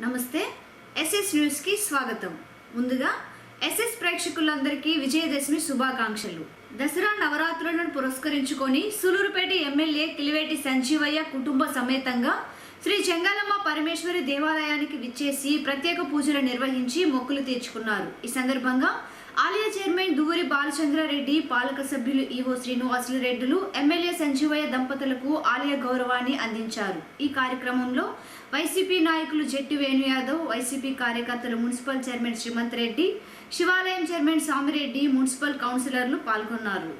నమస్తే. SS news కి స్వాగతం. ముందుగా ఎస్ఎస్ ప్రేక్షకులందరికీ విజయదశమి శుభాకాంక్షలు. దసరా నవరాత్రులను పురస్కరించుకొని సూలూరుపేట ఎమ్మెల్యే కిలివేటి సంజీవయ్య కుటుంబ సమేతంగా శ్రీ చెంగాలమ్మ పరమేశ్వరి దేవాలయానికి విచ్చేసి ప్రత్యేక పూజలు నిర్వహించి మొక్కులు తీర్చుకున్నారు. ఈ సందర్భంగా ఆలయ చైర్మన్ దువ్వూరి బాలచంద్రారెడ్డి, పాలక సభ్యులు ఈవో శ్రీనివాసులు రెడ్డిలు ఎమ్మెల్యే సంజీవయ్య దంపతులకు ఆలయ గౌరవాన్ని అందించారు. ఈ కార్యక్రమంలో వైసీపీ నాయకులు జెట్టి వేణు యాదవ్, వైసీపీ కార్యకర్తలు, మున్సిపల్ చైర్మన్ శ్రీమంత్ రెడ్డి, శివాలయం చైర్మన్ సామిరెడ్డి, మున్సిపల్ కౌన్సిలర్లు పాల్గొన్నారు.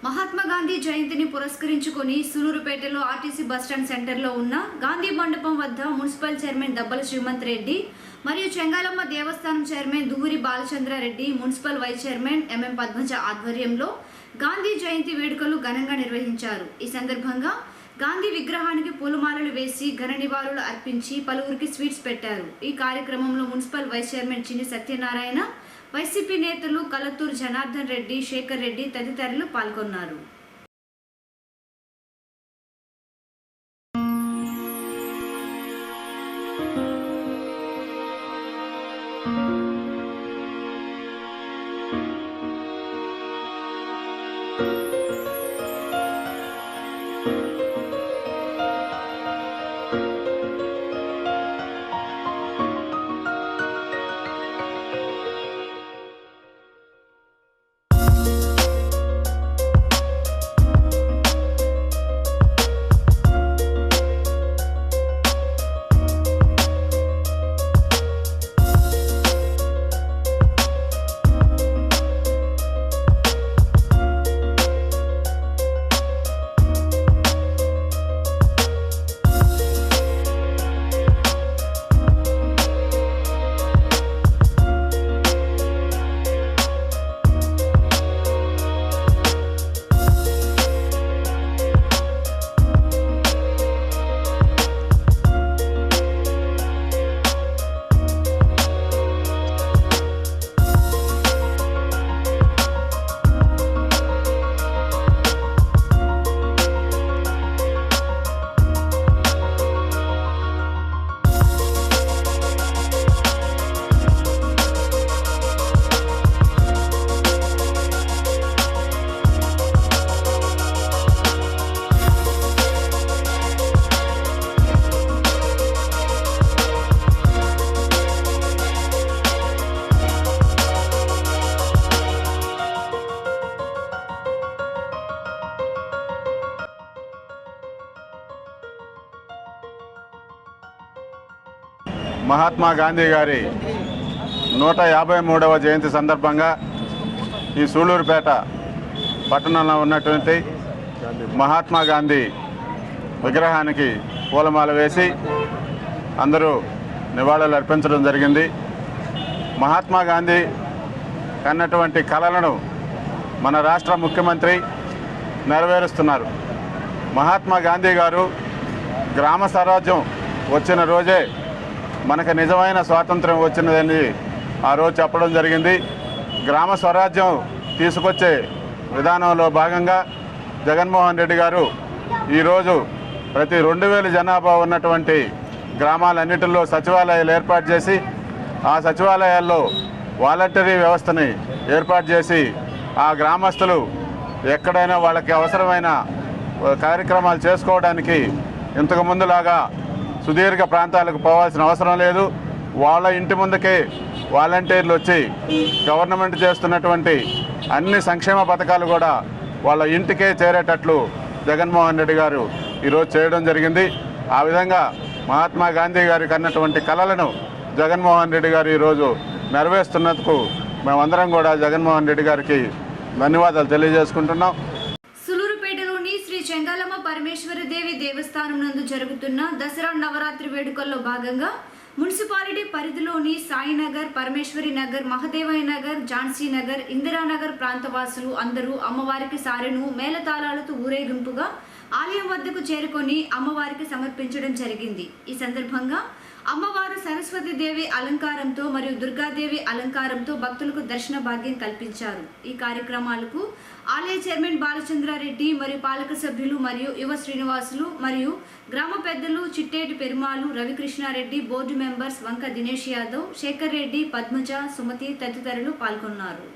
మహాత్మా గాంధీ జయంతిని పురస్కరించుకొని సూలూరుపేటలో ఆర్టీసీ బస్టాండ్ సెంటర్లో ఉన్న గాంధీ మండపం వద్ద మున్సిపల్ చైర్మన్ దబ్బల శ్రీమంత్ రెడ్డి మరియు చెంగాలమ్మ దేవస్థానం chairman Duvvuri Balachandra Reddy, municipal vice chairman MM Padmaja ఆధ్వర్యంలో గాంధీ జయంతి వేడుకలు ఘనంగా నిర్వహించారు. ఈ సందర్భంగా గాంధీ విగ్రహానికి పూలమాలలు వేసి ఘన నివాళులు అర్పించి పలువురికి స్వీట్స్ పెట్టారు. ఈ కార్యక్రమంలో మున్సిపల్ వైస్ చైర్మన్ చిన్ని సత్యనారాయణ, వైసీపీ నేతలు కలత్తూరు జనార్దన్ రెడ్డి, శేఖర్ రెడ్డి తదితరులు పాల్గొన్నారు. మహాత్మా గాంధీ గారి 153వ జయంతి సందర్భంగా ఈ సూళ్ళూరుపేట పట్టణంలో ఉన్నటువంటి మహాత్మా గాంధీ విగ్రహానికి పూలమాల వేసి అందరూ నివాళులు అర్పించడం జరిగింది. మహాత్మా గాంధీ కన్నటువంటి కలలను మన రాష్ట్ర ముఖ్యమంత్రి నెరవేరుస్తున్నారు. మహాత్మా గాంధీ గారు గ్రామ స్వరాజ్యం వచ్చిన రోజే మనకు నిజమైన స్వాతంత్రం వచ్చినదని ఆ రోజు చెప్పడం జరిగింది. గ్రామ స్వరాజ్యం తీసుకొచ్చే విధానంలో భాగంగా జగన్మోహన్ రెడ్డి గారు ఈరోజు ప్రతి 2000 జనాభా ఉన్నటువంటి గ్రామాలన్నిటిలో సచివాలయాలు ఏర్పాటు చేసి ఆ సచివాలయాల్లో వాలంటరీ వ్యవస్థని ఏర్పాటు చేసి ఆ గ్రామస్తులు ఎక్కడైనా వాళ్ళకి అవసరమైన కార్యక్రమాలు చేసుకోవడానికి ఇంతకు ముందులాగా సుదీర్ఘ ప్రాంతాలకు పోవాల్సిన అవసరం లేదు. వాళ్ళ ఇంటి ముందుకే వాలంటీర్లు వచ్చి గవర్నమెంట్ చేస్తున్నటువంటి అన్ని సంక్షేమ పథకాలు కూడా వాళ్ళ ఇంటికే చేరేటట్లు జగన్మోహన్ రెడ్డి గారు ఈరోజు చేయడం జరిగింది. ఆ విధంగా మహాత్మా గాంధీ గారి కన్నటువంటి కలలను జగన్మోహన్ రెడ్డి గారు ఈరోజు నెరవేరుస్తున్నందుకు మేమందరం కూడా జగన్మోహన్ రెడ్డి గారికి ధన్యవాదాలు తెలియజేసుకుంటున్నాం. సులూరుపేటలోని శ్రీ చెంగాలమ్మ పరమేశ్వరి దేవి దేవస్థానం నందు జరుగుతున్న దసరా నవరాత్రి వేడుకల్లో భాగంగా మున్సిపాలిటీ పరిధిలోని సాయినగర్, పరమేశ్వరి నగర్, మహదేవయ్య నగర్, ఝాన్సీ నగర్, ఇందిరానగర్ ప్రాంతవాసులు అందరూ అమ్మవారికి సారెను మేళతాళాలతో ఊరేగింపుగా ఆలయం వద్దకు చేరుకొని అమ్మవారికి సమర్పించడం జరిగింది. ఈ సందర్భంగా అమ్మవారు సరస్వతీదేవి అలంకారంతో మరియు దుర్గాదేవి అలంకారంతో భక్తులకు దర్శన భాగ్యం కల్పించారు. ఈ కార్యక్రమాలకు ఆలయ చైర్మన్ బాలచంద్రారెడ్డి మరియు పాలక సభ్యులు మరియు యువ శ్రీనివాసులు మరియు గ్రామ పెద్దలు చిట్టేటి పెరుమాలు, రవికృష్ణారెడ్డి, బోర్డు మెంబర్స్ వంక దినేష్ యాదవ్, శేఖర్ రెడ్డి, పద్మజ, సుమతి తదితరులు పాల్గొన్నారు.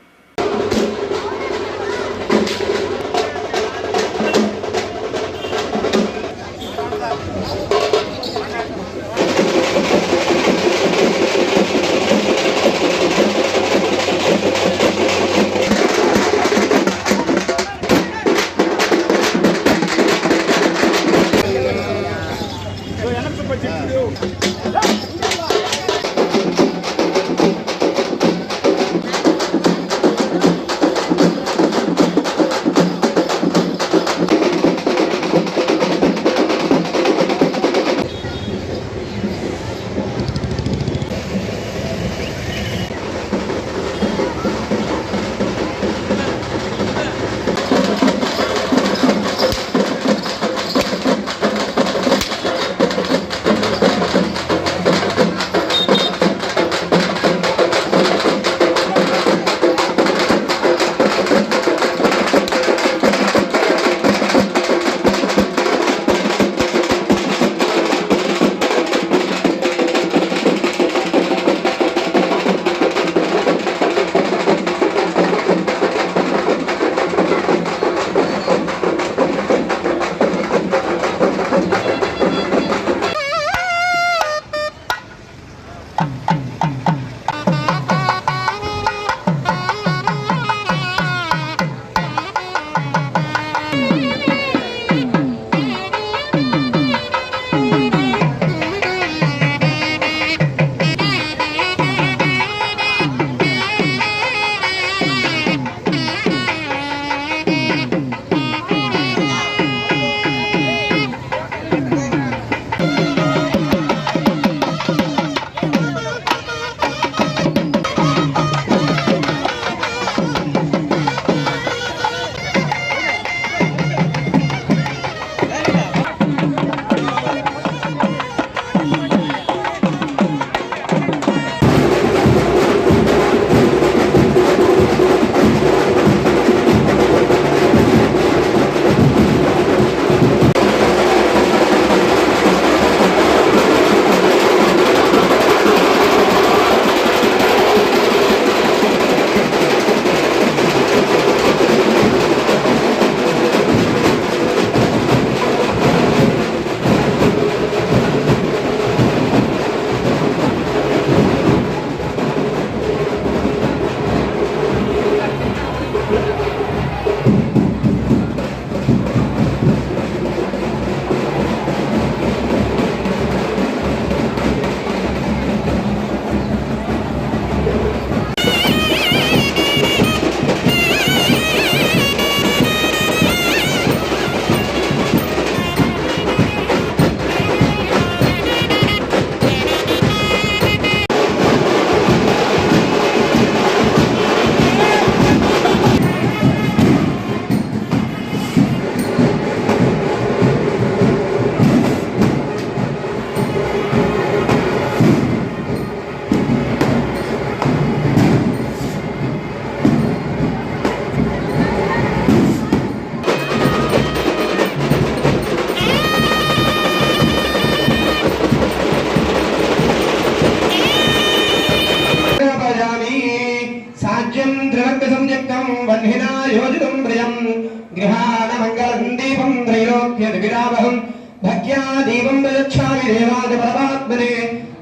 अज्ञादीपं प्रयच्छामि देवाय परमात्मने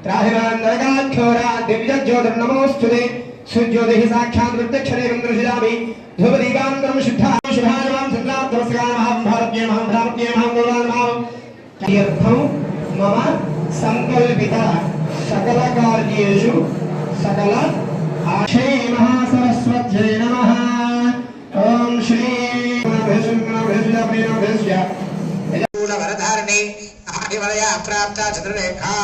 त्राहिमान् नरकाख्योरात् दिव्यज्योतिर्नमोऽस्तुते सुज्योतिः साक्षात् प्रत्यक्षदेवं दर्शयामि धूपदीपान्तरं शुद्धाः शुभायमां सन्नाथनमस्काराः भारतीय महां तीर्थं मम संकल्पित सकल कार्येषु सकल आशे महासरस्वत्यै नमः ओम श्री वरधारिणी आदिवलया प्राप्त चतुर्रेखा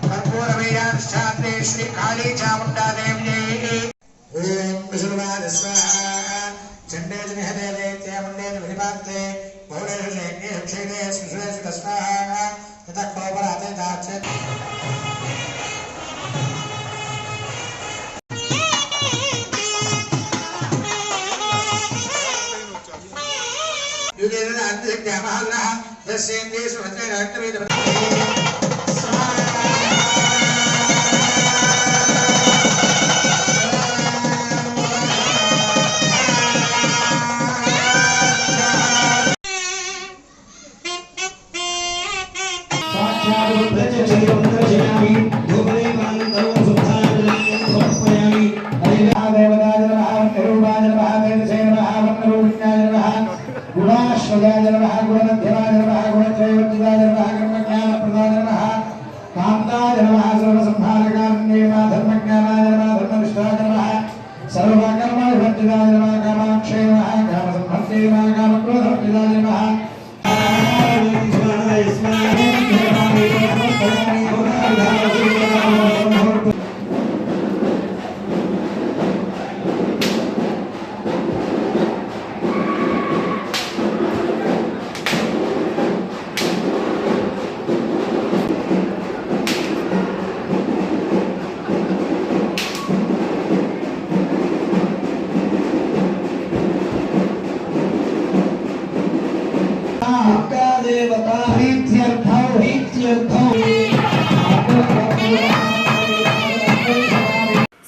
कर्पूरमेयानुष्ठाने श्री काली चामुण्डा देव्यै ओम विष्णुवाद स्वाहा चण्डे जनिहते चामुण्डे विनिपाते बहुलेषु शैन्ये क्षेत्रे सुषुषु स्वाहा ततः कोपराते दाचे युगेन अध्यक्षः महानः दस्येन्द्रेषु भद्रेण अष्टमेध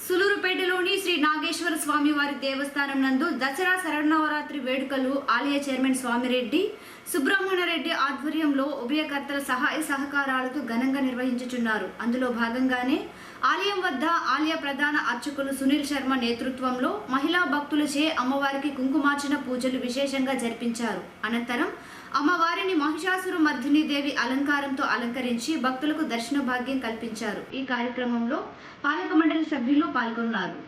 సులూరుపేటలోని శ్రీ నాగేశ్వర స్వామి వారి దేవస్థానం నందు దసరా శరన్నవరాత్రి వేడుకలు ఆలయ చైర్మన్ స్వామిరెడ్డి సుబ్రహ్మణ్యరెడ్డి ఆధ్వర్యంలో ఉభయకర్తల సహాయ సహకారాలతో ఘనంగా నిర్వహించుచున్నారు. అందులో భాగంగానే ఆలయం వద్ద ఆలయ ప్రధాన అర్చకులు సునీల్ శర్మ నేతృత్వంలో మహిళా భక్తులచే అమ్మవారికి కుంకుమార్చన పూజలు విశేషంగా జరిపించారు. అనంతరం అమ్మవారిని మహిషాసుర మర్దిని దేవి అలంకారంతో అలంకరించి భక్తులకు దర్శన భాగ్యం కల్పించారు. ఈ కార్యక్రమంలో పాలక మండలి సభ్యులు పాల్గొన్నారు.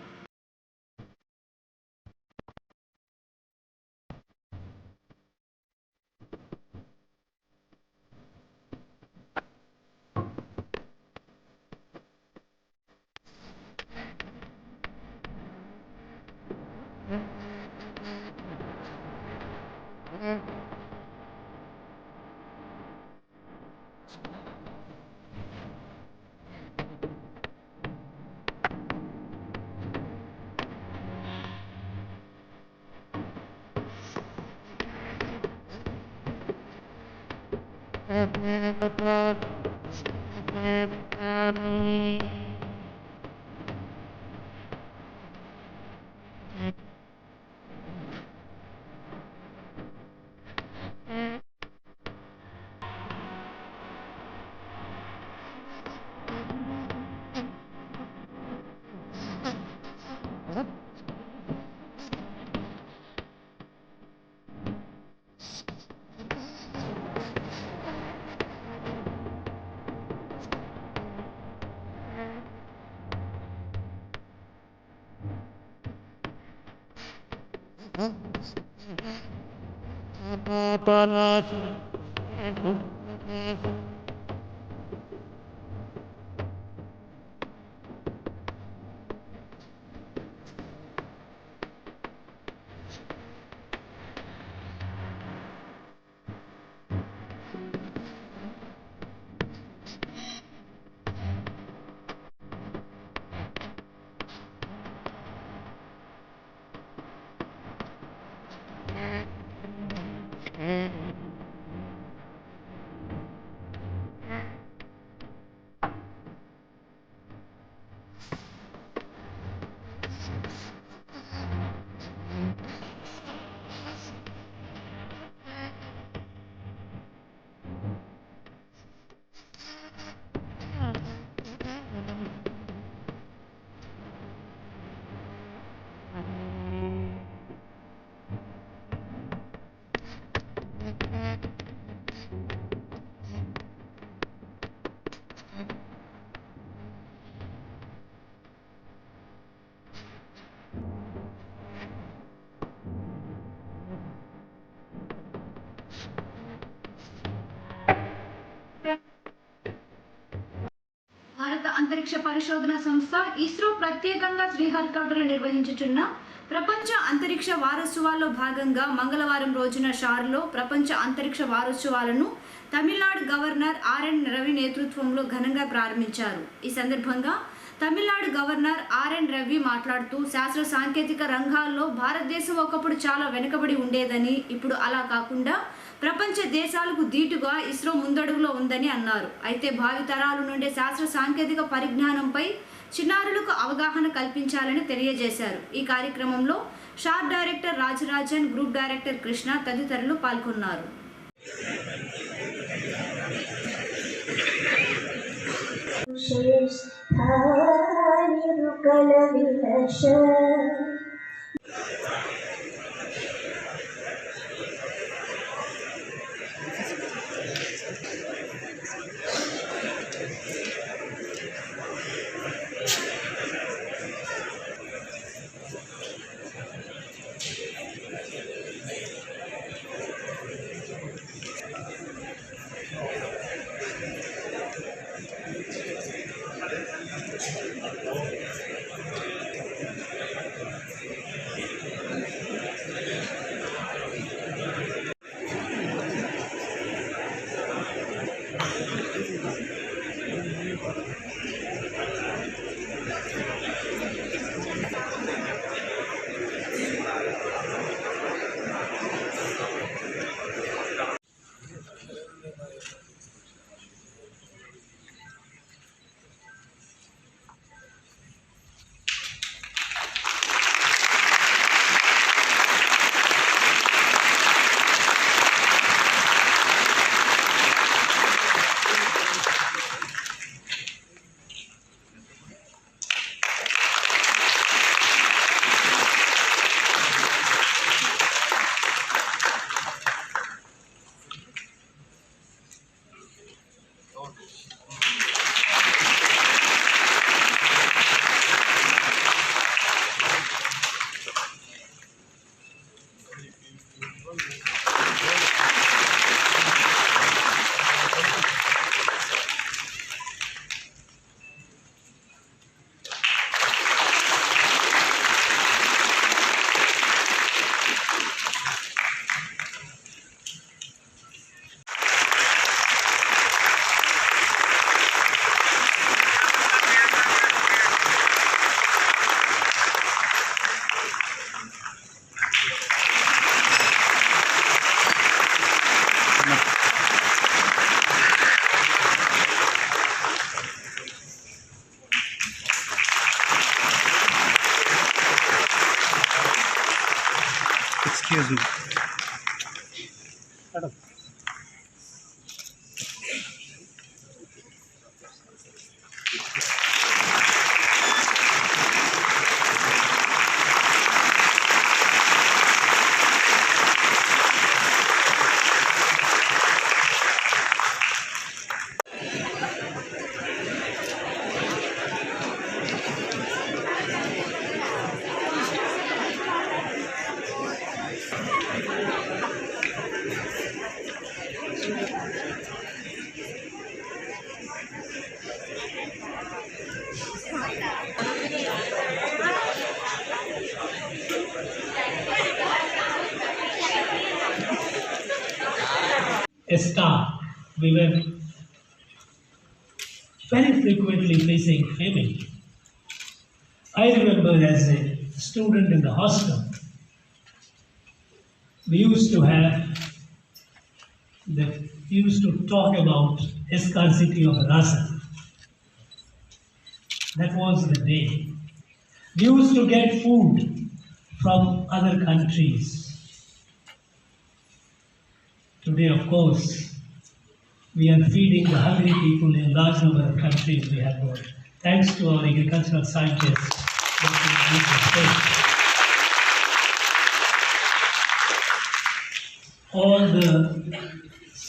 అంతరిక్ష పరిశోధన సంస్థ ఇస్రో ప్రత్యేకంగా శ్రీహరికోటలో నిర్వహించుచున్న ప్రపంచ అంతరిక్ష వారోత్సవాల్లో భాగంగా మంగళవారం రోజున షార్లో ప్రపంచ అంతరిక్ష వారోత్సవాలను తమిళనాడు గవర్నర్ ఆర్ఎన్ రవి నేతృత్వంలో ఘనంగా ప్రారంభించారు. ఈ సందర్భంగా తమిళనాడు గవర్నర్ ఆర్ఎన్ రవి మాట్లాడుతూ శాస్త్ర సాంకేతిక రంగాల్లో భారతదేశం ఒకప్పుడు చాలా వెనుకబడి ఉండేదని, ఇప్పుడు అలా కాకుండా ప్రపంచ దేశాలకు ధీటుగా ఇస్రో ముందడుగులో ఉందని అన్నారు. అయితే భావితరాల నుండి శాస్త్ర సాంకేతిక పరిజ్ఞానంపై చిన్నారులకు అవగాహన కల్పించాలని తెలియజేశారు. ఈ కార్యక్రమంలో SHAR director Rajarajan, group director Krishna తదితరులు పాల్గొన్నారు. Excuse me. Madam. A star, we were very frequently facing famine. I remember as a student in the hostel, we used to talk about scarcity of ration. That was the day. We used to get food from other countries. Today, of course, we are feeding the hungry people in large number of countries we have got. Thanks to our agricultural scientists. All the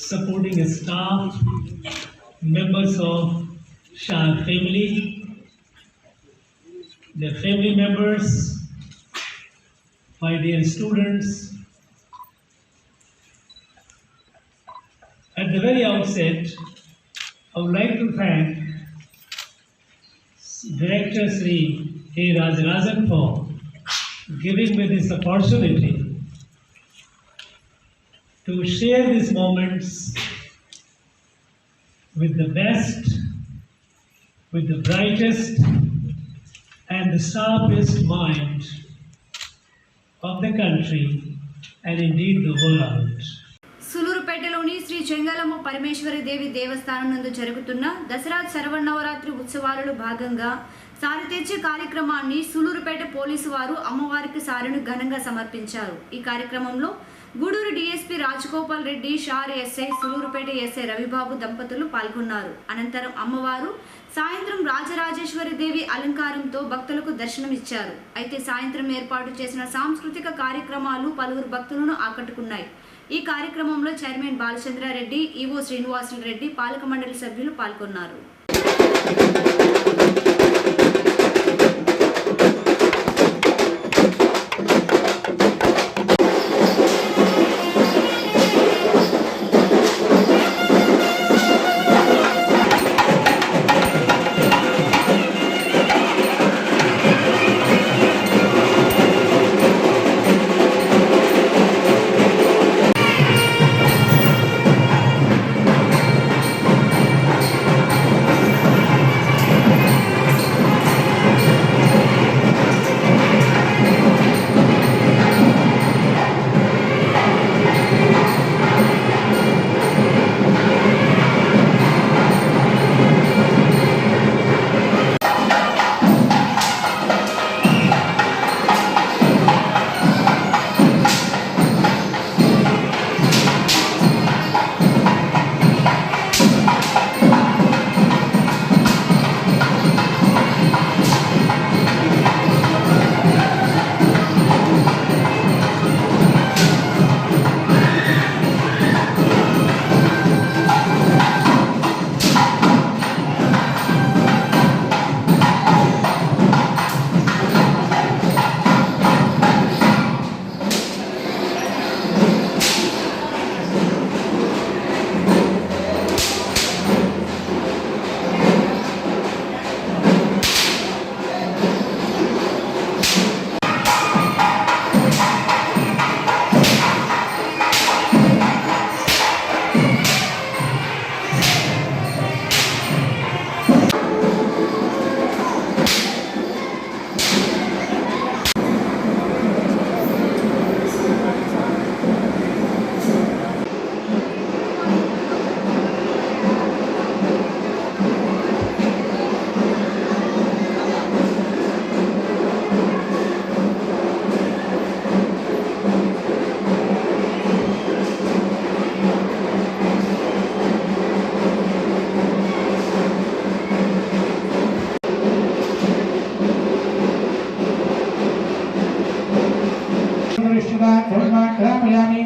supporting staff, members of Shah family, their family members, my dear students. At the very outset, I would like to thank Director Sri A. Rajarajan for giving me this opportunity to share these moments with the best, with the brightest and the sharpest mind of the country and indeed the world. సులూరుపేటలోని Shri Chengalamma Parameshwari దేవి దేవస్థానం నందు జరుగుతున్న దసరా శరవన్నవరాత్రి ఉత్సవాలలో భాగంగా సారి తెచ్చే కార్యక్రమాన్ని Sullurpeta police వారు అమ్మవారికి సారెను ఘనంగా సమర్పించారు. ఈ కార్యక్రమంలో Gudur DSP Rajagopal Reddy, SHAR SI, Sullurpeta SI Ravibabu దంపతులు పాల్గొన్నారు. అనంతరం అమ్మవారు సాయంత్రం రాజరాజేశ్వరి దేవి అలంకారంతో భక్తులకు దర్శనమిచ్చారు. అయితే సాయంత్రం ఏర్పాటు చేసిన సాంస్కృతిక కార్యక్రమాలు పలువురు భక్తులను ఆకట్టుకున్నాయి. ఈ కార్యక్రమంలో చైర్మన్ బాలచంద్రారెడ్డి, ఈవో శ్రీనివాసులు రెడ్డి, పాలక మండలి సభ్యులు పాల్గొన్నారు.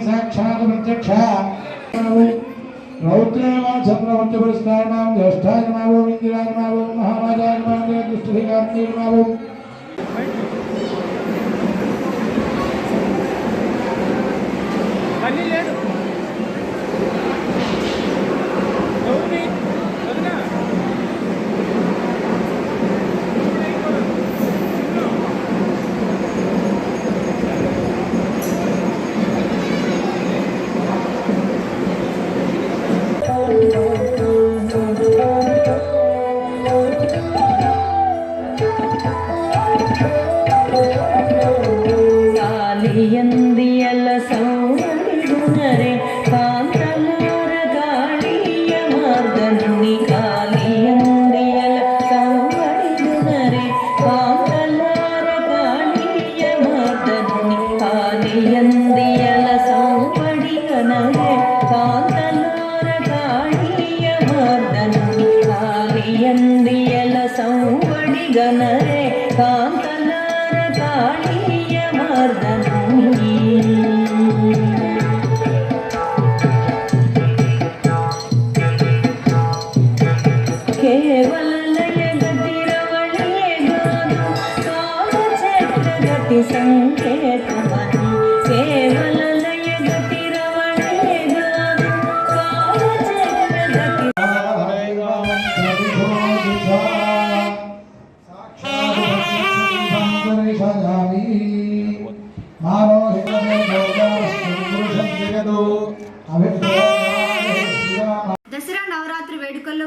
साक्षात् प्रत्यक्षा रौद्रेवा चंद्रवर्चपुरस्तारणां ज्येष्ठाय नमो इंदिराय नमो महाराजाय नमो दुष्टधिकार्ये नमो ಸಾಲಿಯಂದಿಯಲ್ಲ ಸೌಂದರ್ಯ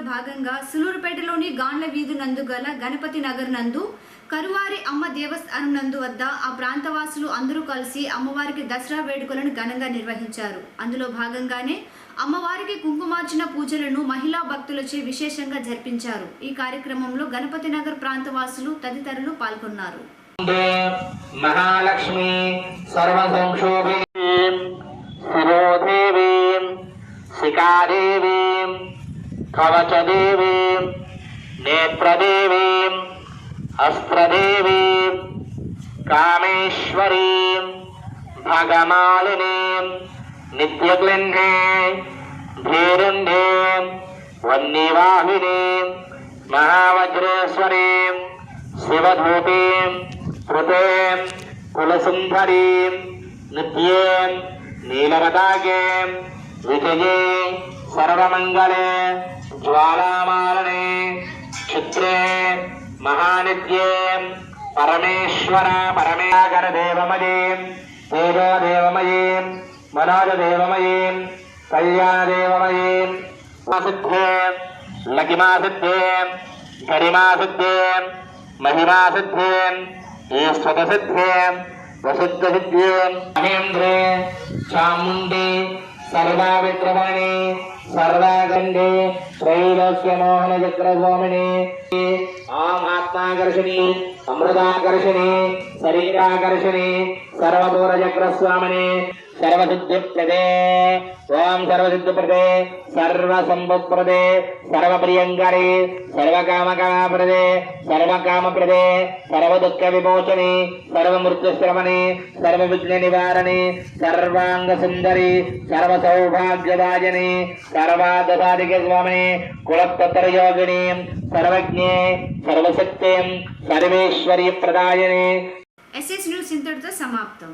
భాగంగా సులూరుపేటలోని గాండ్ల వీధి నందు గల గణపతి నగర్ నందు కరువారి అమ్మ దేవస్థానం నందు వద్ద ఆ ప్రాంతవాసులు అందరూ కలిసి అమ్మవారికి దసరా వేడుకలను ఘనంగా నిర్వహించారు. అందులో భాగంగానే అమ్మవారికి కుంకుమార్చన పూజలను మహిళా భక్తులచే విశేషంగా జరిపించారు. ఈ కార్యక్రమంలో గణపతి నగర్ ప్రాంతవాసులు తదితరులు పాల్గొన్నారు. మహాలక్ష్మి సర్వసంక్షోభిని శిరోదేవి శిఖాదేవి కవచదేవి నేత్రదేవి అస్త్రదేవి కామేశ్వరి భగమాలిని నిత్యగ్లిన్నే ధీరుండే వన్నివాహిని మహావజ్రేశ్వరి శివధూతి కృతే కులసుందరి నిత్యే నీలరతాగే విజయే సర్వమంగళే జ్వాలామాలనే చిత్రే మహానిత్యే పరమేశ్వర పరమేశ్వర దేవమయే తేజో దేవమయే మనోజ దేవమయే కళ్యాణ దేవమయే సిద్ధే లకిమా సిద్ధే గరిమా సిద్ధే महिमा सिद्धे ईश्वत सिद्धे वसुद्ध सिद्धे महेंद्रे चामुंडे सर्वाविक्रमणे सर्वागंडे त्रैलोक्य मोहन चक्र स्वामिने ओम आत्माकर्षणी अमृताकर्षणी शरीराकर्षणी सर्वदूर चक्र स्वामिने सर्वसिद्धिप्रदे ओम सर्वसिद्धिप्रदे सर्वसंपत्प्रदे सर्वप्रियंकरे सर्वकामकामप्रदे सर्वकामप्रदे सर्वदुःखविमोचने सर्वमृत्युश्रमणे सर्वविघ्ननिवारणे सर्वांगसुन्दरी सर्वसौभाग्यदायिने सर्वादसादिकस्वामिने कुलतत्रयोगिने सर्वज्ञे सर्वशक्तिं सर्वेश्वरी प्रदायिने. SS న్యూస్ ఇంతటితో సమాప్తం.